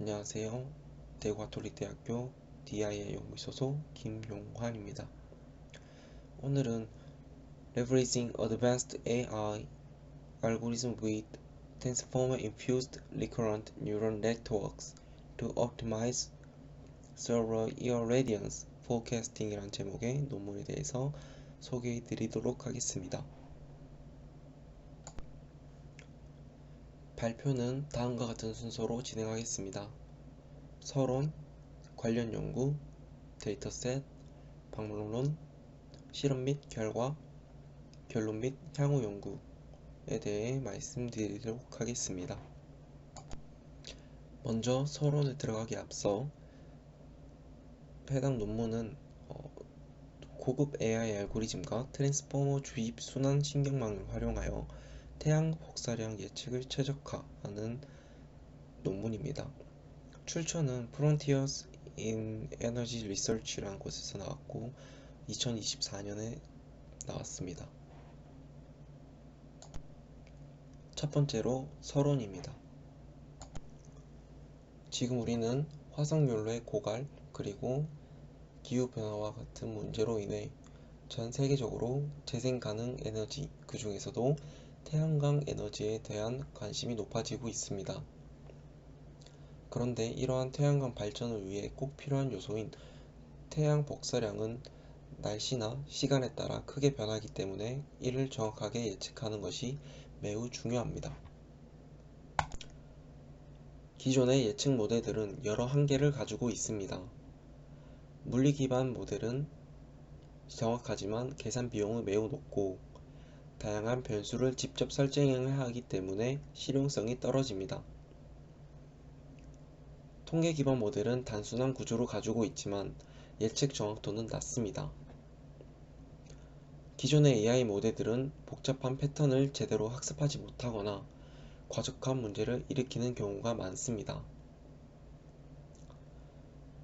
안녕하세요. 대구가톨릭대학교 DIA 연구소 소속 김용환입니다. 오늘은 Leveraging Advanced AI Algorithm with Transformer Infused Recurrent Neural Networks to Optimize Server Irradiance Forecasting이란 제목의 논문에 대해서 소개해 드리도록 하겠습니다. 발표는 다음과 같은 순서로 진행하겠습니다. 서론, 관련 연구, 데이터셋, 방법론, 실험 및 결과, 결론 및 향후 연구에 대해 말씀드리도록 하겠습니다. 먼저 서론에 들어가기 앞서 해당 논문은 고급 AI 알고리즘과 트랜스포머 주입 순환 신경망을 활용하여 태양 복사량 예측을 최적화하는 논문입니다. 출처는 Frontiers in Energy Research라는 곳에서 나왔고 2024년에 나왔습니다. 첫 번째로 서론입니다. 지금 우리는 화석연료의 고갈 그리고 기후변화와 같은 문제로 인해 전 세계적으로 재생 가능 에너지, 그 중에서도 태양광 에너지에 대한 관심이 높아지고 있습니다. 그런데 이러한 태양광 발전을 위해 꼭 필요한 요소인 태양 복사량은 날씨나 시간에 따라 크게 변하기 때문에 이를 정확하게 예측하는 것이 매우 중요합니다. 기존의 예측 모델들은 여러 한계를 가지고 있습니다. 물리 기반 모델은 정확하지만 계산 비용은 매우 높고 다양한 변수를 직접 설정해야 하기 때문에 실용성이 떨어집니다. 통계 기반 모델은 단순한 구조를 가지고 있지만 예측 정확도는 낮습니다. 기존의 AI 모델들은 복잡한 패턴을 제대로 학습하지 못하거나 과적한 문제를 일으키는 경우가 많습니다.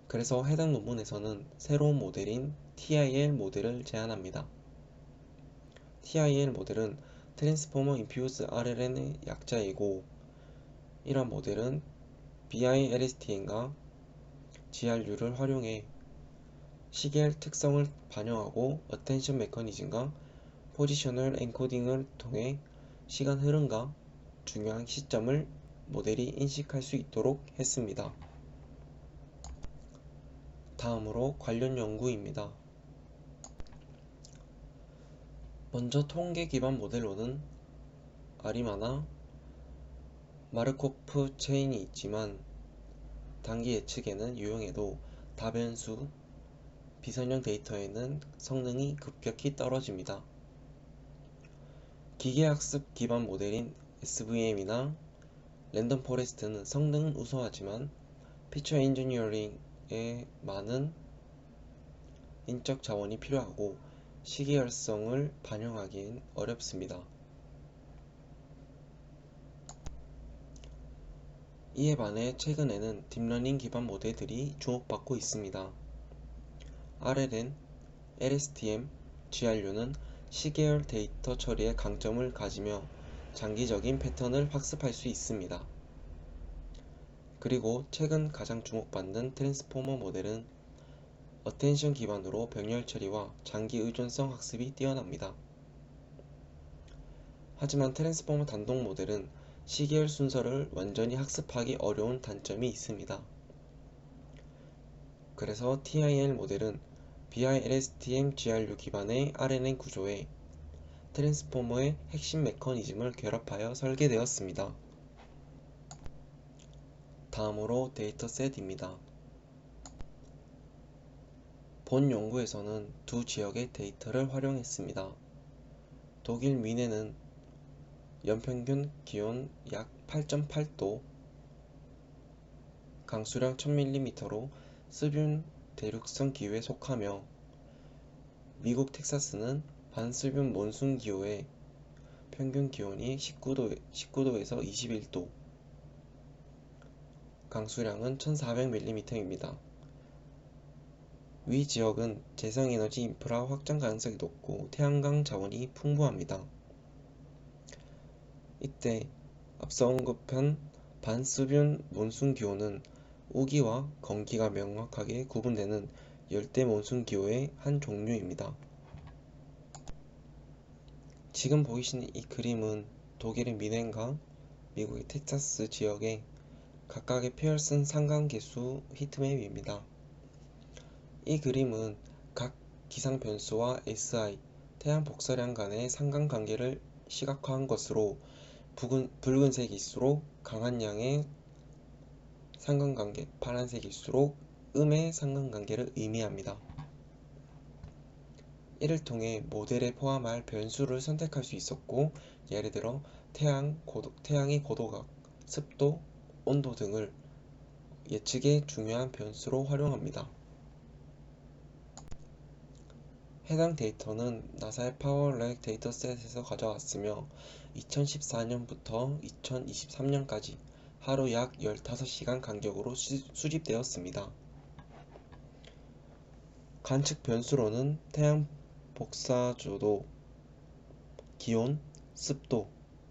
그래서 해당 논문에서는 새로운 모델인 TIL 모델을 제안합니다. TIL 모델은 Transformer Infused RLN의 약자이고 이러한 모델은 BILSTM과 GRU를 활용해 시계열 특성을 반영하고 어텐션 메커니즘과 포지셔널 엔코딩을 통해 시간 흐름과 중요한 시점을 모델이 인식할 수 있도록 했습니다. 다음으로 관련 연구입니다. 먼저 통계 기반 모델로는 아리마나 마르코프 체인이 있지만 단기 예측에는 유용해도 다변수, 비선형 데이터에는 성능이 급격히 떨어집니다. 기계학습 기반 모델인 SVM이나 랜덤 포레스트는 성능은 우수하지만 피처 엔지니어링에 많은 인적 자원이 필요하고 시계열성을 반영하기엔 어렵습니다. 이에 반해 최근에는 딥러닝 기반 모델들이 주목받고 있습니다. RLN, LSTM, GRU는 시계열 데이터 처리의 강점을 가지며 장기적인 패턴을 학습할 수 있습니다. 그리고 최근 가장 주목받는 트랜스포머 모델은 어텐션 기반으로 병렬 처리와 장기 의존성 학습이 뛰어납니다. 하지만 트랜스포머 단독 모델은 시계열 순서를 완전히 학습하기 어려운 단점이 있습니다. 그래서 TIL 모델은 BILSTM GRU 기반의 RNN 구조에 트랜스포머의 핵심 메커니즘을 결합하여 설계되었습니다. 다음으로 데이터셋입니다. 본 연구에서는 두 지역의 데이터를 활용했습니다. 독일 뮌헨은 연평균 기온 약 8.8도, 강수량 1000mm로 스뷴 대륙성 기후에 속하며 미국 텍사스는 반스뷴 몬순 기후에 평균 기온이 19도에서 21도, 강수량은 1400mm입니다. 위 지역은 재생에너지 인프라 확장 가능성이 높고 태양광 자원이 풍부합니다. 이때 앞서 언급한 반스뷴 몬순 기후는 우기와 건기가 명확하게 구분되는 열대 몬순 기후의 한 종류입니다. 지금 보이시는 이 그림은 독일의 뮌헨과 미국의 텍사스 지역의 각각의 피어슨 상관계수 히트맵입니다. 이 그림은 각 기상 변수와 SI, 태양 복사량 간의 상관관계를 시각화한 것으로 붉은색일수록 강한 양의 상관관계, 파란색일수록 음의 상관관계를 의미합니다. 이를 통해 모델에 포함할 변수를 선택할 수 있었고, 예를 들어 태양의 고도각, 습도, 온도 등을 예측에 중요한 변수로 활용합니다. 해당 데이터는 나사의 파워렉 데이터셋에서 가져왔으며 2014년부터 2023년까지 하루 약 15시간 간격으로 수집되었습니다. 관측 변수로는 태양 복사조도, 기온, 습도,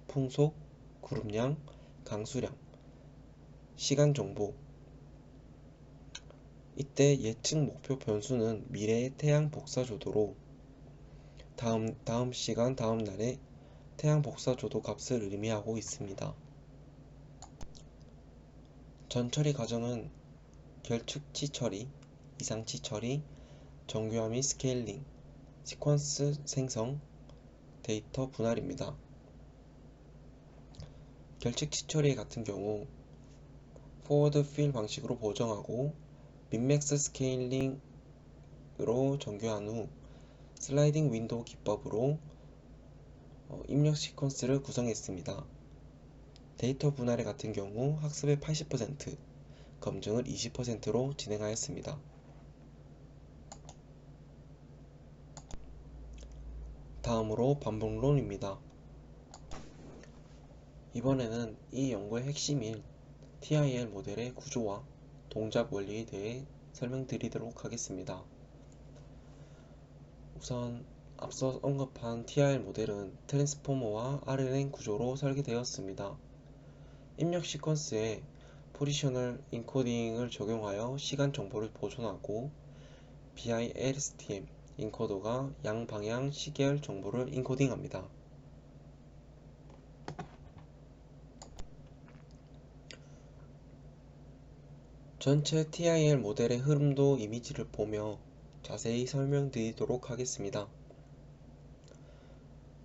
풍속, 구름량, 강수량, 시간 정보. 이때 예측 목표 변수는 미래의 태양 복사조도로 다음 시간 다음 날의 태양 복사조도 값을 의미하고 있습니다. 전처리 과정은 결축치 처리, 이상치 처리, 정교화 및 스케일링, 시퀀스 생성, 데이터 분할입니다. 결측치 처리 같은 경우 포워드 필 방식으로 보정하고 민맥스 스케일링으로 정교한 후 슬라이딩 윈도우 기법으로 입력 시퀀스를 구성했습니다. 데이터 분할의 같은 경우 학습의 80%, 검증을 20%로 진행하였습니다. 다음으로 반복론입니다. 이번에는 이 연구의 핵심인 TIL 모델의 구조와 동작 원리에 대해 설명드리도록 하겠습니다. 우선 앞서 언급한 TIL 모델은 트랜스포머와 RNN 구조로 설계되었습니다. 입력 시퀀스에 포지셔널 인코딩을 적용하여 시간 정보를 보존하고 BILSTM 인코더가 양방향 시계열 정보를 인코딩합니다. 전체 TIL 모델의 흐름도 이미지를 보며 자세히 설명드리도록 하겠습니다.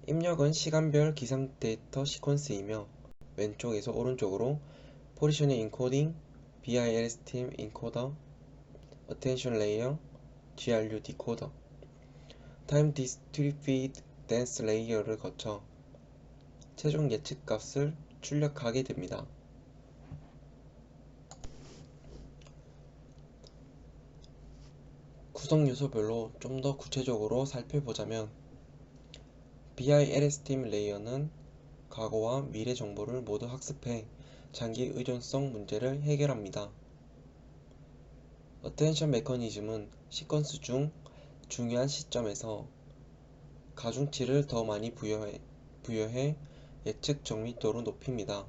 입력은 시간별 기상 데이터 시퀀스이며 왼쪽에서 오른쪽으로 포지셔닝 인코딩, BILSTM 인코더, 어텐션 레이어, GRU 디코더, 타임 디스트리뷰티드 댄스 레이어를 거쳐 최종 예측 값을 출력하게 됩니다. 구성 요소별로 좀 더 구체적으로 살펴보자면 BILSTM 레이어는 과거와 미래 정보를 모두 학습해 장기 의존성 문제를 해결합니다. 어텐션 메커니즘은 시퀀스 중 중요한 시점에서 가중치를 더 많이 부여해 예측 정밀도를 높입니다.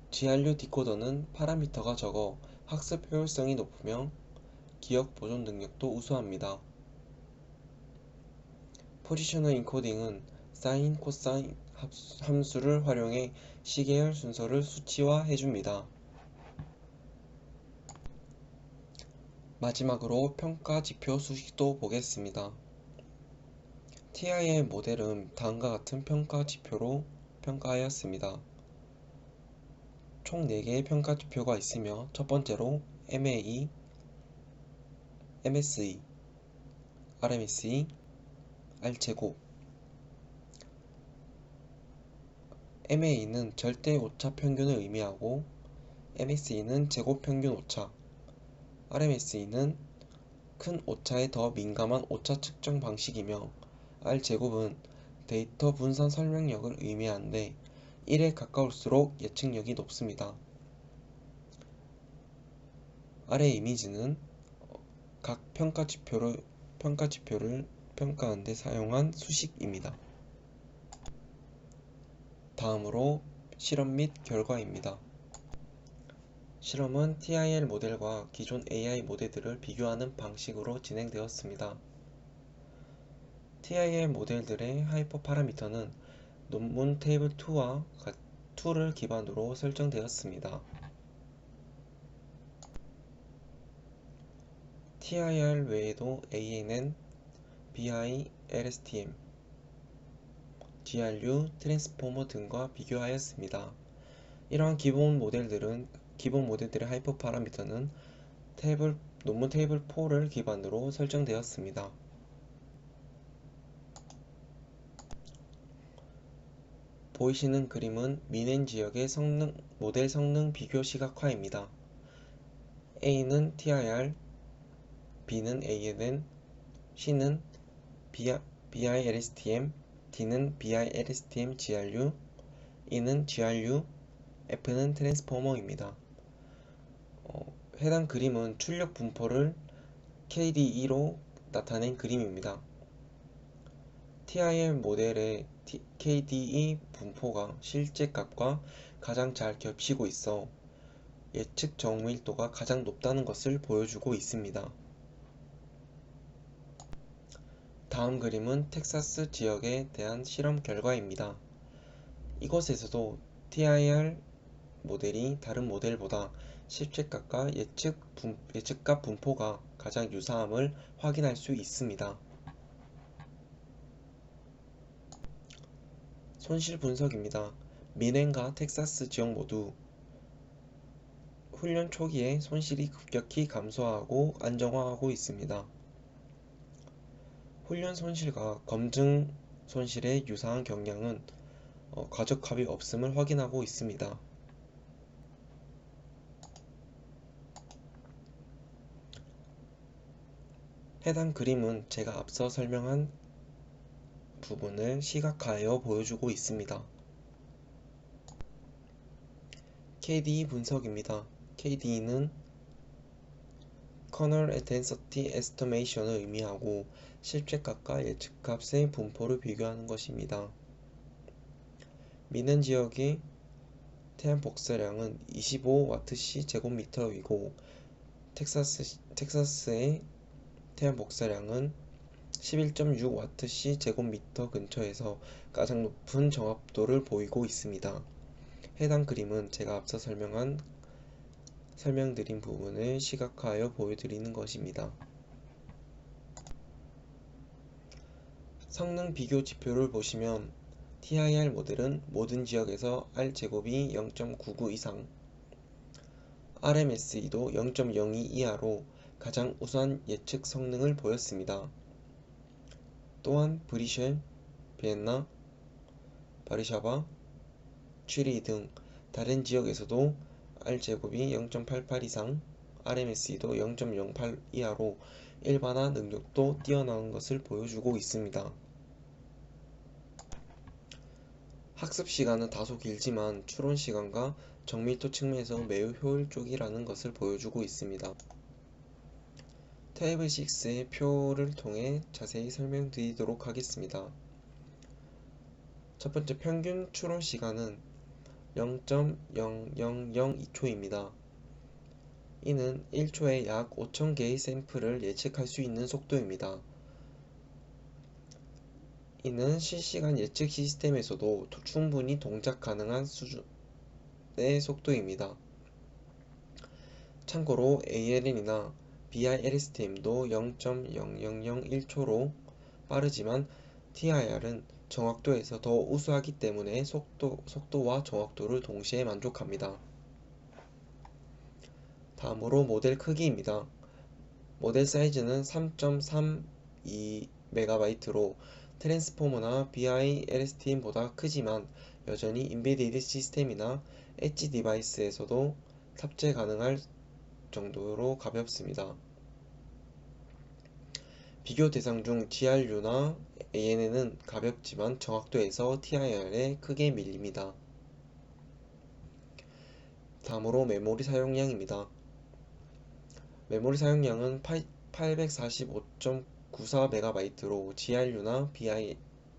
GRU 디코더는 파라미터가 적어 학습 효율성이 높으며 기억 보존 능력도 우수합니다. 포지셔널 인코딩은 사인, 코사인 함수를 활용해 시계열 순서를 수치화해줍니다. 마지막으로 평가 지표 수식도 보겠습니다. TIL 모델은 다음과 같은 평가 지표로 평가하였습니다. 총 4개의 평가 지표가 있으며 첫 번째로 MAE, MSE, RMSE, R제곱. MAE는 절대 오차 평균을 의미하고 MSE는 제곱 평균 오차, RMSE는 큰 오차에 더 민감한 오차 측정 방식이며 R제곱은 데이터 분산 설명력을 의미하는데 1에 가까울수록 예측력이 높습니다. 아래 이미지는 각 평가 지표를 평가하는 데 사용한 수식입니다. 다음으로 실험 및 결과입니다. 실험은 TIL 모델과 기존 AI 모델들을 비교하는 방식으로 진행되었습니다. TIL 모델들의 하이퍼 파라미터는 논문 테이블 2를 기반으로 설정되었습니다. TIR 외에도 ANN, BI, LSTM, GRU, 트랜스포머 등과 비교하였습니다. 이러한 기본 모델들의 하이퍼 파라미터는 논문 테이블 4를 기반으로 설정되었습니다. 보이시는 그림은 미넨 지역의 모델 성능 비교 시각화입니다. A는 TIR, B는 ANN, C는 BI-LSTM, D는 BI-LSTM GRU, E는 GRU, F는 트랜스포머입니다. 해당 그림은 출력 분포를 KDE로 나타낸 그림입니다. TIL 모델의 KDE 분포가 실제 값과 가장 잘 겹치고 있어 예측 정밀도가 가장 높다는 것을 보여주고 있습니다. 다음 그림은 텍사스 지역에 대한 실험 결과입니다. 이곳에서도 TIR 모델이 다른 모델보다 실제값과 예측값 분포가 가장 유사함을 확인할 수 있습니다. 손실 분석입니다. 미넨과 텍사스 지역 모두 훈련 초기에 손실이 급격히 감소하고 안정화하고 있습니다. 훈련 손실과 검증 손실의 유사한 경향은 과적합이 없음을 확인하고 있습니다. 해당 그림은 제가 앞서 설명한 부분을 시각화하여 보여주고 있습니다. KDE 분석입니다. KDE는 Kernel Density Estimation을 의미하고 실제값과 예측값의 분포를 비교하는 것입니다. 미넨 지역의 태양 복사량은 25Wc 제곱미터이고 텍사스의 태양 복사량은 11.6Wc 제곱미터 근처에서 가장 높은 정확도를 보이고 있습니다. 해당 그림은 제가 앞서 설명드린 부분을 시각화하여 보여드리는 것입니다. 성능 비교 지표를 보시면 TIR 모델은 모든 지역에서 R제곱이 0.99 이상, RMSE도 0.02 이하로 가장 우수한 예측 성능을 보였습니다. 또한 브리셀, 비엔나, 바르샤바, 취리 등 다른 지역에서도 R제곱이 0.88 이상, RMSE도 0.08 이하로 일반화 능력도 뛰어난 것을 보여주고 있습니다. 학습 시간은 다소 길지만 추론 시간과 정밀도 측면에서 매우 효율적이라는 것을 보여주고 있습니다. 테이블 6의 표를 통해 자세히 설명드리도록 하겠습니다. 첫 번째 평균 추론 시간은 0.0002초입니다. 이는 1초에 약 5,000개의 샘플을 예측할 수 있는 속도입니다. 이는 실시간 예측 시스템에서도 충분히 동작 가능한 수준의 속도입니다. 참고로 ALN이나 BI-LSTM도 0.0001초로 빠르지만 TIR은 정확도에서 더 우수하기 때문에 속도와 정확도를 동시에 만족합니다. 다음으로 모델 크기입니다. 모델 사이즈는 3.32MB로 트랜스포머나 BI-LSTM보다 크지만 여전히 인베디드 시스템이나 엣지 디바이스에서도 탑재 가능할 정도로 가볍습니다. 비교 대상 중 GRU나 ANN은 가볍지만 정확도에서 TIR에 크게 밀립니다. 다음으로 메모리 사용량입니다. 메모리 사용량은 845.94MB로 GRU나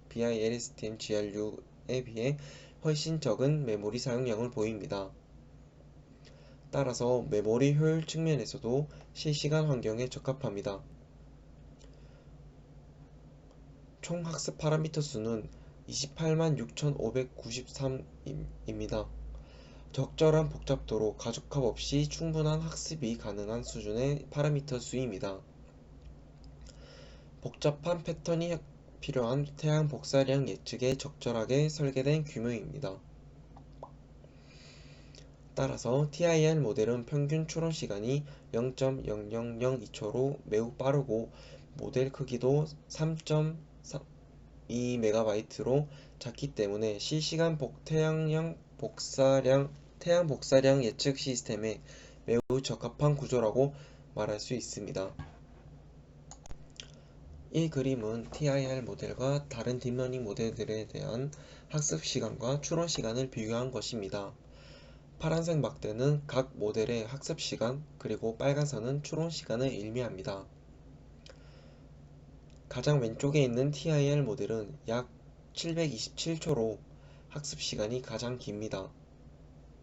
BI-LSTM GRU에 비해 훨씬 적은 메모리 사용량을 보입니다. 따라서 메모리 효율 측면에서도 실시간 환경에 적합합니다. 총 학습 파라미터 수는 28만 6,593입니다. 적절한 복잡도로 가죽합 없이 충분한 학습이 가능한 수준의 파라미터 수입니다. 복잡한 패턴이 필요한 태양 복사량 예측에 적절하게 설계된 규모입니다. 따라서 TIR 모델은 평균 추론 시간이 0.0002초로 매우 빠르고 모델 크기도 3.2MB로 작기 때문에 실시간 태양 복사량 예측 시스템에 매우 적합한 구조라고 말할 수 있습니다. 이 그림은 TIR 모델과 다른 딥러닝 모델들에 대한 학습 시간과 추론 시간을 비교한 것입니다. 파란색 막대는 각 모델의 학습 시간, 그리고 빨간 선은 추론 시간을 의미합니다. 가장 왼쪽에 있는 TIR 모델은 약 727초로 학습 시간이 가장 깁니다.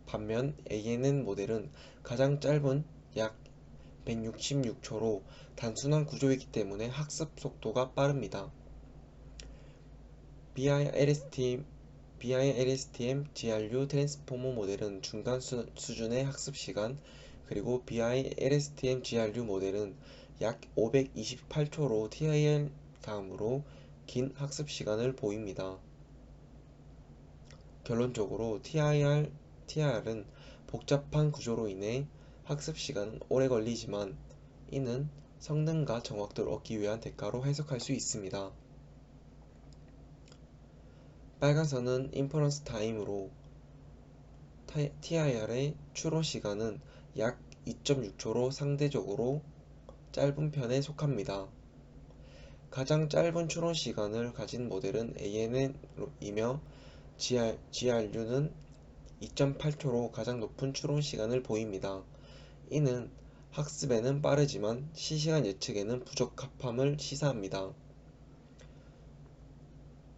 반면 ANN 모델은 가장 짧은 약 166초로 단순한 구조이기 때문에 학습 속도가 빠릅니다. BI-LSTM GRU 트랜스포머 모델은 중간 수준의 학습 시간, 그리고 BI-LSTM GRU 모델은 약 528초로 TIR 다음으로 긴 학습 시간을 보입니다. 결론적으로 TIR은 복잡한 구조로 인해 학습 시간은 오래 걸리지만 이는 성능과 정확도를 얻기 위한 대가로 해석할 수 있습니다. 빨간 선은 인퍼런스 타임으로 TIR의 추론 시간은 약 2.6초로 상대적으로 짧은 편에 속합니다. 가장 짧은 추론 시간을 가진 모델은 ANN이며 GRU는 2.8초로 가장 높은 추론 시간을 보입니다. 이는 학습에는 빠르지만 실시간 예측에는 부적합함을 시사합니다.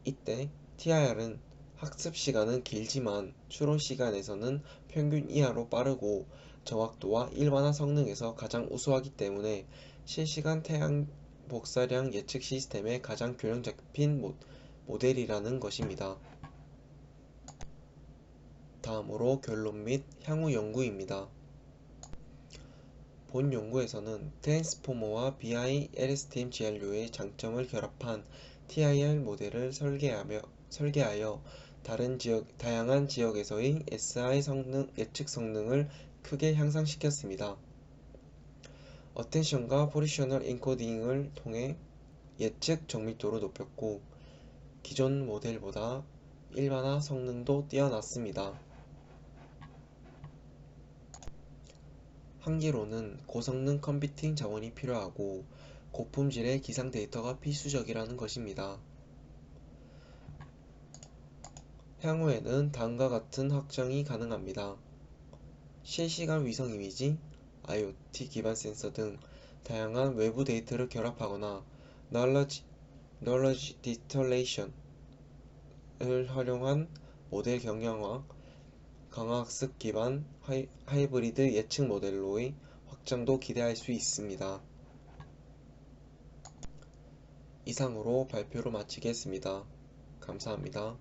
이때 TIR은 학습 시간은 길지만 추론 시간에서는 평균 이하로 빠르고 정확도와 일반화 성능에서 가장 우수하기 때문에 실시간 태양 복사량 예측 시스템의 가장 균형 잡힌 모델이라는 것입니다. 다음으로 결론 및 향후 연구입니다. 본 연구에서는 트랜스포머와 BI-LSTM GRU의 장점을 결합한 TIR 모델을 설계하여 다양한 지역에서의 SI 예측 성능을 크게 향상시켰습니다. 어텐션과 포지셔널 인코딩을 통해 예측 정밀도를 높였고 기존 모델보다 일반화 성능도 뛰어났습니다. 한계로는 고성능 컴퓨팅 자원이 필요하고 고품질의 기상 데이터가 필수적이라는 것입니다. 향후에는 다음과 같은 확장이 가능합니다. 실시간 위성 이미지, IoT 기반 센서 등 다양한 외부 데이터를 결합하거나 Knowledge Distillation 을 활용한 모델 경량화, 강화학습 기반 하이브리드 예측 모델로의 확장도 기대할 수 있습니다. 이상으로 발표를 마치겠습니다. 감사합니다.